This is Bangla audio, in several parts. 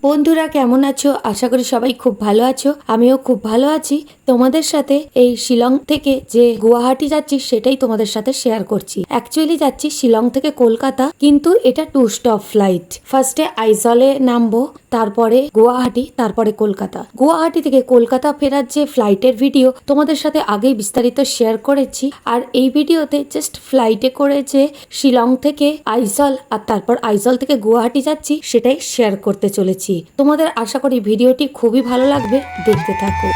বন্ধুরা কেমন আছো? আশা করি সবাই খুব ভালো আছো। আমিও খুব ভালো আছি। তোমাদের সাথে এই শিলং থেকে যে গুয়াহাটি যাচ্ছি সেটাই তোমাদের সাথে শেয়ার করছি। অ্যাকচুয়ালি যাচ্ছি শিলং থেকে কলকাতা, কিন্তু এটা 2 স্টপ ফ্লাইট। ফার্স্টে আইজলে নামবো, তারপরে গুয়াহাটি, তারপরে কলকাতা। গুয়াহাটি থেকে কলকাতা ফেরার যে ফ্লাইটের ভিডিও তোমাদের সাথে আগেই বিস্তারিত শেয়ার করেছি, আর এই ভিডিওতে জাস্ট ফ্লাইটে করে যে শিলং থেকে আইজল আর তারপর আইজল থেকে গুয়াহাটি যাচ্ছি সেটাই শেয়ার করতে চলেছি। তোমাদের আশা করি ভিডিওটি খুবই ভালো লাগবে, দেখতে থাকো।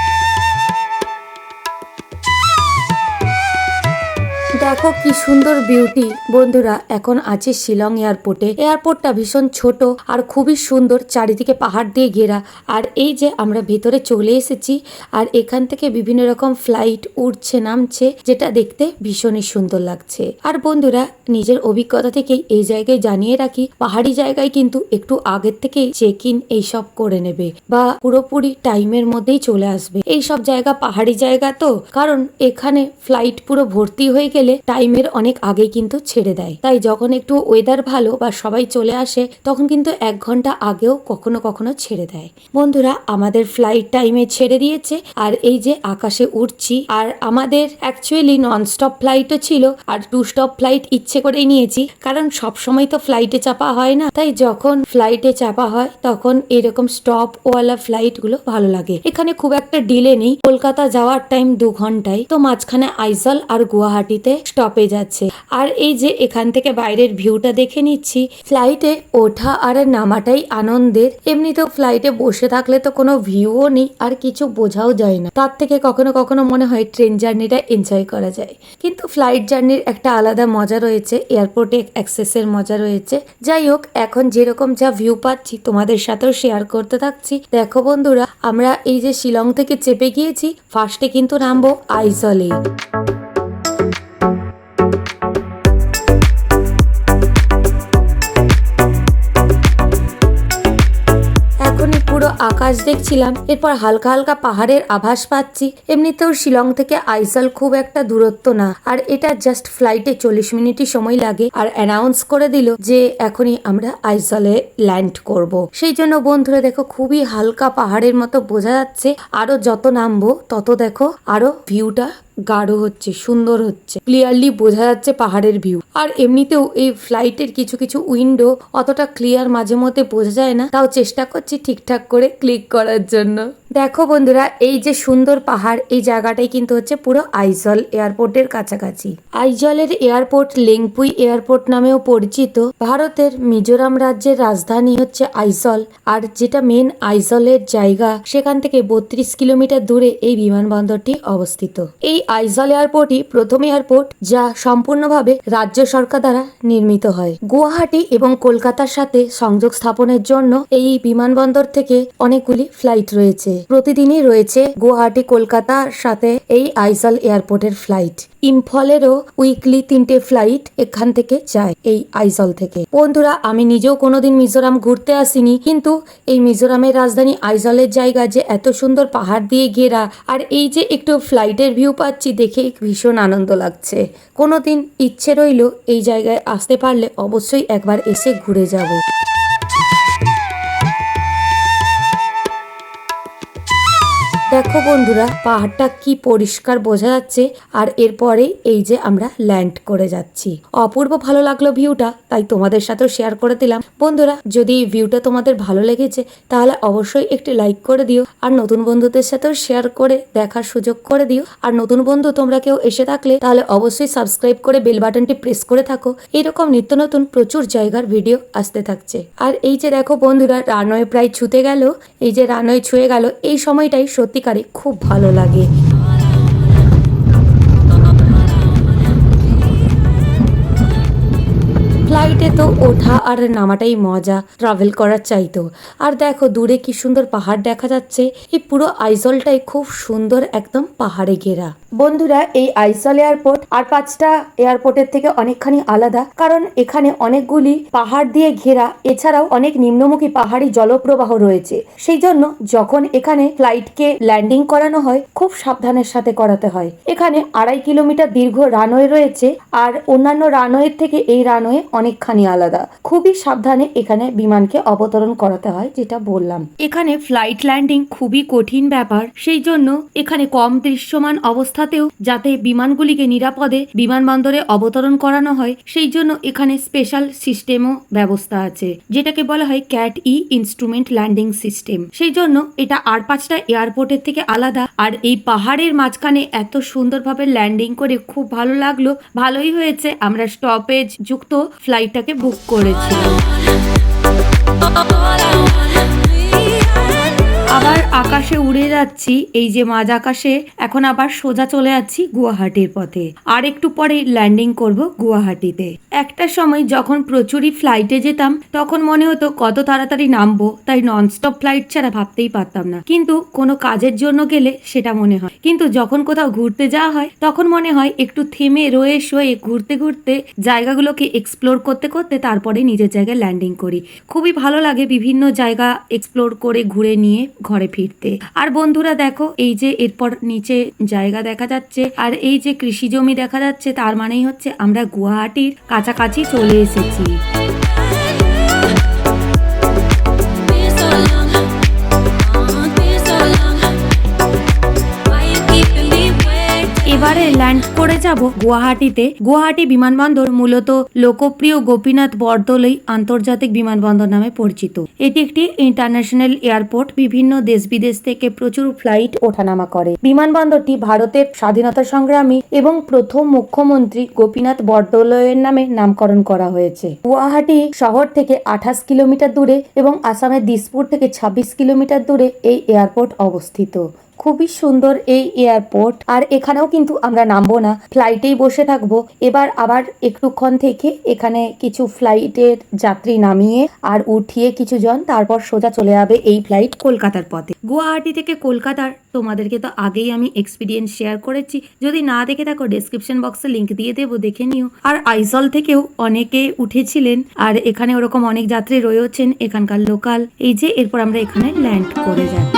দেখো কি সুন্দর বিউটি। বন্ধুরা এখন আছে শিলং এয়ারপোর্টে। এয়ারপোর্টটা ভীষণ ছোট আর খুবই সুন্দর, চারিদিকে পাহাড় দিয়ে ঘেরা। আর এই যে আমরা ভেতরে চলে এসেছি, আর এখান থেকে বিভিন্ন রকম ফ্লাইট উঠছে নামছে, যেটা দেখতে ভীষণই সুন্দর লাগছে। আর বন্ধুরা নিজের অভিজ্ঞতা থেকেই এই জায়গায় জানিয়ে রাখি, পাহাড়ি জায়গায় কিন্তু একটু আগের থেকেই চেক ইন এইসব করে নেবে, বা পুরোপুরি টাইমের মধ্যেই চলে আসবে। এইসব জায়গা পাহাড়ি জায়গা তো, কারণ এখানে ফ্লাইট পুরো ভর্তি হয়ে গেলে টাইমের অনেক আগে কিন্তু ছেড়ে দেয়। তাই যখন একটু ওয়েদার ভালো বা সবাই চলে আসে তখন কিন্তু 1 ঘন্টা আগেও কখনো কখনো ছেড়ে দেয়। বন্ধুরা আমাদের ফ্লাইট টাইমে ছেড়ে দিয়েছে, আর এই যে আকাশে উঠছি। আর আমাদের অ্যাকচুয়ালি নন স্টপ ফ্লাইটও ছিল, আর 2 স্টপ ফ্লাইট ইচ্ছে করেই নিয়েছি, কারণ সব সময় তো ফ্লাইটে চাপা হয় না। তাই যখন ফ্লাইটে চাপা হয় তখন এরকম স্টপ ওয়ালা ফ্লাইট গুলো ভালো লাগে। এখানে খুব একটা ডিলে নেই, কলকাতা যাওয়ার টাইম 2 ঘন্টায়, তো মাঝখানে আইজল আর গুয়াহাটিতে স্টপে যাচ্ছে। আর এই যে এখান থেকে বাইরের ভিউটা দেখে নিচ্ছি। ফ্লাইটে ওঠা আর নামাটাই আনন্দের। এমনিতেও ফ্লাইটে বসে থাকলে তো কোনো ভিউও নেই আর কিছু বোঝাও যায় না, তার থেকে কখনো কখনো মনে হয় ট্রেন জার্নিটা এনজয় করা যায়। কিন্তু ফ্লাইট জার্নির একটা আলাদা মজা রয়েছে, এয়ারপোর্টে অ্যাক্সেসের মজা রয়েছে। যাই হোক, এখন যেরকম যা ভিউ পাচ্ছি তোমাদের সাথেও শেয়ার করতে থাকছি। দেখো বন্ধুরা, আমরা এই যে শিলং থেকে চেপে গিয়েছি, ফার্স্টে কিন্তু নামবো আইজলে। পুরো আকাশ দেখছিলাম, এরপর হালকা হালকা পাহাড়ের আভাস পাচ্ছি। এমনিতেও শিলং থেকে আইজল খুব একটা দূরত্ব না, আর এটা জাস্ট ফ্লাইটে 40 মিনিটই সময় লাগে। আর অ্যানাউন্স করে দিল যে এখনই আমরা আইজলে ল্যান্ড করব। সেই জন্য বন্ধুরা দেখো খুবই হালকা পাহাড়ের মতো বোঝা যাচ্ছে। আরো যত নামবো তত দেখো আরো ভিউটা গাঢ় হচ্ছে, সুন্দর হচ্ছে, ক্লিয়ারলি বোঝা যাচ্ছে পাহাড়ের ভিউ। আর এমনিতেও এই ফ্লাইটের কিছু কিছু উইন্ডো অতটা ক্লিয়ার মাঝে মধ্যে বোঝা যায় না, তাও চেষ্টা করছি ঠিকঠাক করে ক্লিক করার জন্য। দেখো বন্ধুরা, এই যে সুন্দর পাহাড়, এই জায়গাটাই কিন্তু হচ্ছে পুরো আইজল এয়ারপোর্টের কাছাকাছি। আইজলের এয়ারপোর্ট লেংপুই এয়ারপোর্ট নামেও পরিচিত। ভারতের মিজোরাম রাজ্যের রাজধানী হচ্ছে আইজল, আর যেটা মেন আইজলের জায়গা সেখান থেকে 32 কিলোমিটার দূরে এই বিমানবন্দরটি অবস্থিত। এই আইজল এয়ারপোর্টই প্রথম এয়ারপোর্ট যা সম্পূর্ণভাবে রাজ্য সরকার দ্বারা নির্মিত হয়। গুয়াহাটি এবং কলকাতার সাথে সংযোগ স্থাপনের জন্য এই বিমানবন্দর থেকে অনেকগুলি ফ্লাইট রয়েছে। প্রতিদিনই রয়েছে গুয়াহাটি কলকাতার সাথে এই আইজল এয়ারপোর্টের ফ্লাইট। ইম্ফলেরও উইকলি 3টে ফ্লাইট এখান থেকে যায় এই আইজল থেকে। বন্ধুরা আমি নিজেও কোনোদিন মিজোরাম ঘুরতে আসিনি, কিন্তু এই মিজোরামের রাজধানী আইজলের জায়গা যে এত সুন্দর পাহাড় দিয়ে ঘেরা, আর এই যে একটু ফ্লাইটের ভিউ পাচ্ছি দেখে ভীষণ আনন্দ লাগছে। কোনোদিন ইচ্ছে রইল এই জায়গায় আসতে পারলে অবশ্যই একবার এসে ঘুরে যাব। দেখো বন্ধুরা পাহাড়টা কি পরিষ্কার বোঝা যাচ্ছে, আর এরপরে এই যে আমরা ল্যান্ড করে যাচ্ছি। অপূর্ব ভালো লাগলো ভিউটা, তাই তোমাদের সাথেও শেয়ার করে দিলাম। বন্ধুরা যদি এই ভিউটা তোমাদের ভালো লেগেছে তাহলে অবশ্যই একটি লাইক করে দিও, আর নতুন বন্ধুদের সাথেও শেয়ার করে দেখার সুযোগ করে দিও। আর নতুন বন্ধু তোমরা কেউ এসে থাকলে তাহলে অবশ্যই সাবস্ক্রাইব করে বেল বাটনটি প্রেস করে থাকো। এইরকম নিত্য নতুন প্রচুর জায়গার ভিডিও আসতে থাকছে। আর এই যে দেখো বন্ধুরা রানওয়ে প্রায় ছুতে গেল, এই যে রানওয়ে ছুঁয়ে গেল, এই সময়টাই সত্যি খুব ভালো লাগে। ফ্লাইটে তো ওঠা আর নামাটাই মজা, ট্রাভেল করার চাইতো। আর দেখো দূরে কি সুন্দর পাহাড় দেখা যাচ্ছে। এই পুরো আইজলটাই খুব সুন্দর, একদম পাহাড়ে ঘেরা। বন্ধুরা এই আইজল এয়ারপোর্ট আর 5টা এয়ারপোর্টের থেকে অনেকখানি আলাদা, কারণ এখানে অনেকগুলি পাহাড় দিয়ে ঘেরা, এছাড়াও অনেক নিম্নমুখী পাহাড়ি জলপ্রবাহ রয়েছে। সেই জন্য যখন এখানে ফ্লাইটকে ল্যান্ডিং করানো হয় খুব সাবধানের সাথে করাতে হয়। এখানে 2.5 কিলোমিটার দীর্ঘ রানওয়ে রয়েছে, আর অন্যান্য রানওয়ের থেকে এই রানওয়ে অনেকখানি অনেকখানি আলাদা। খুবই সাবধানে এখানে বিমানকে অবতরণ করাতে হয়, যেটা বললাম। এখানে ফ্লাইট ল্যান্ডিং খুবই কঠিন ব্যাপার, সেই জন্য এখানে কম দৃশ্যমান অবস্থাতেও যাতে বিমানগুলিকে নিরাপদে বিমানবন্দরে অবতরণ করানো হয়, সেই জন্য এখানে স্পেশাল সিস্টেমও ব্যবস্থা আছে, যেটাকে বলা হয় CAT-E ইনস্ট্রুমেন্ট ল্যান্ডিং সিস্টেম। সেই জন্য এটা আর 5টা এয়ারপোর্টের থেকে আলাদা। আর এই পাহাড়ের মাঝখানে এত সুন্দরভাবে ল্যান্ডিং করে খুব ভালো লাগলো। ভালোই হয়েছে আমরা স্টপেজ যুক্ত ফ্লাইটটাকে বুক করেছিলাম। আবার আকাশে উড়ে যাচ্ছি, এই যে মাঝ আকাশে। এখন আবার সোজা চলে যাচ্ছি গুয়াহাটির পথে। আর একটু পরে ল্যান্ডিং করব গুয়াহাটিতে। একটা সময় যখন প্রচুরই ফ্লাইটে যেতাম, তখন মনে হতো কত তাড়াতাড়ি নামবো, তাই ননস্টপ ফ্লাইট ছাড়া ভাবতেই পারতাম না। কিন্তু কোনো কাজের জন্য গেলে সেটা মনে হয়। কিন্তু যখন কোথাও ঘুরতে যাওয়া হয়, তখন মনে হয় একটু থেমে রয়ে শোয়ে ঘুরতে ঘুরতে জায়গাগুলোকে এক্সপ্লোর করতে করতে তারপরে নিজের জায়গায় ল্যান্ডিং করি। খুবই ভালো লাগে বিভিন্ন জায়গা এক্সপ্লোর করে ঘুরে নিয়ে ঘরে ফিরতে। আর বন্ধুরা দেখো, এই যে এরপর নিচে জায়গা দেখা যাচ্ছে আর এই যে কৃষি জমি দেখা যাচ্ছে, তার মানেই হচ্ছে আমরা গুয়াহাটির কাছাকাছি চলে এসেছি। এবারে ল্যান্ড করে যাব গুয়াহাটিতে। গুয়াহাটি বিমানবন্দর মূলত লোকপ্রিয় গোপীনাথ বরদলৈ আন্তর্জাতিক বিমানবন্দর নামে পরিচিত। এটি একটি ইন্টারন্যাশনাল এয়ারপোর্ট। বিভিন্ন দেশ বিদেশ থেকে প্রচুর ফ্লাইট ওঠানামা করে। বিমানবন্দরটি ভারতের স্বাধীনতা সংগ্রামী এবং প্রথম মুখ্যমন্ত্রী গোপীনাথ বরদলৈয়ের নামে নামকরণ করা হয়েছে। গুয়াহাটি শহর থেকে 28 কিলোমিটার দূরে এবং আসামের দিসপুর থেকে 26 কিলোমিটার দূরে এই এয়ারপোর্ট অবস্থিত। খুবই সুন্দর এই এয়ারপোর্ট। আর এখানেও কিন্তু আমরা নামবো না, ফ্লাইটেই বসে থাকবো। এবার আবার একটুক্ষণ থেকে এখানে কিছু ফ্লাইটের যাত্রী নামিয়ে আর উঠিয়ে কিছু জন, তারপর সোজা চলে যাবে এই ফ্লাইট কলকাতার পথে। গুয়াহাটি থেকে কলকাতার তোমাদেরকে তো আগেই আমি এক্সপিরিয়েন্স শেয়ার করেছি। যদি না দেখে থাকো ডেসক্রিপশন বক্সে লিংক দিয়ে দেবো, দেখে নিও। আর আইজল থেকেও অনেকে উঠেছিলেন আর এখানে ওরকম অনেক যাত্রী রয়েছেন এখানকার লোকাল। এই যে এরপর আমরা এখানে ল্যান্ড করে যাচ্ছি।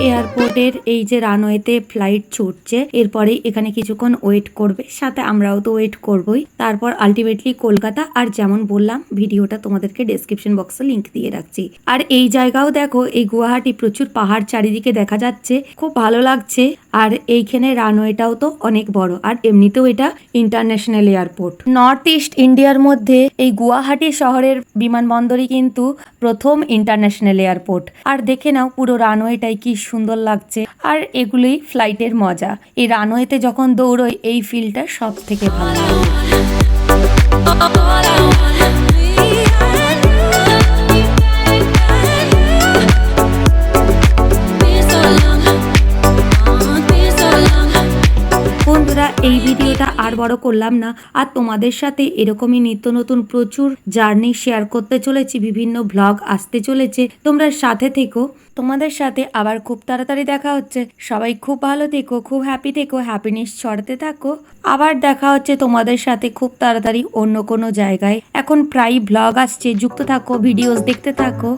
এয়ারপোর্টের এই যে রানওয়েতে ফ্লাইট ছুটছে, এরপরে এখানে কিছুক্ষণ ওয়েট করবে, সাথে আমরাও তো ওয়েট করবই। তারপর আলটিমেটলি কলকাতা। আর যেমন বললাম, ভিডিওটা তোমাদেরকে ডেসক্রিপশন বক্সে লিংক দিয়ে রাখছি। আর এই জায়গাও দেখো, এই গুয়াহাটি প্রচুর পাহাড় চারিদিকে দেখা যাচ্ছে, খুব ভালো লাগছে। আর এইখানে রানওয়েটাও তো অনেক বড়। আর এমনিতেও এটা ইন্টারন্যাশনাল এয়ারপোর্ট। নর্থ ইস্ট ইন্ডিয়ার মধ্যে এই গুয়াহাটি শহরের বিমানবন্দরই কিন্তু প্রথম ইন্টারন্যাশনাল এয়ারপোর্ট। আর দেখে নাও পুরো রানওয়েটাই কি সুন্দর লাগছে। আর এগুলোই ফ্লাইটের মজা। এই রানওয়েতে যখন দৌড়ই, এই ফিলটা সব থেকে ভালো লাগে। বন্ধুরা, এই ভিডিওটা আর বড় করলাম না। আর তোমাদের সাথে এরকমই নিত্য নতুন প্রচুর জার্নি শেয়ার করতে চলেছি, বিভিন্ন ব্লগ আসতে চলেছে, তোমরা সাথে থেকো। তোমাদের সাথে আবার খুব তাড়াতাড়ি দেখা হচ্ছে। সবাই খুব ভালো থেকো, খুব হ্যাপি থেকো, হ্যাপিনেস ছড়াতে থাকো। আবার দেখা হচ্ছে তোমাদের সাথে খুব তাড়াতাড়ি অন্য কোনো জায়গায়। এখন প্রায় ব্লগ আসছে, যুক্ত থাকো, ভিডিওস দেখতে থাকো।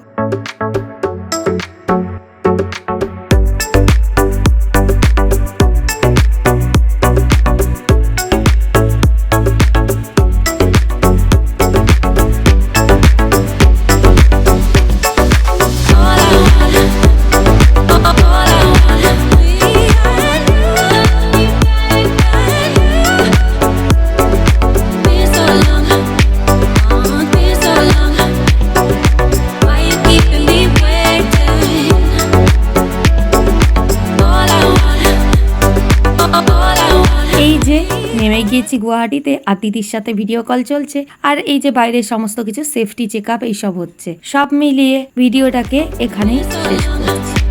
নেমে গিয়েছি গুয়াহাটিতে। আর দিদির সাথে ভিডিও কল চলছে। আর এই যে বাইরের সমস্ত কিছু সেফটি চেক আপ এইসব হচ্ছে। সব মিলিয়ে ভিডিওটাকে এখানেই শেষ করছি।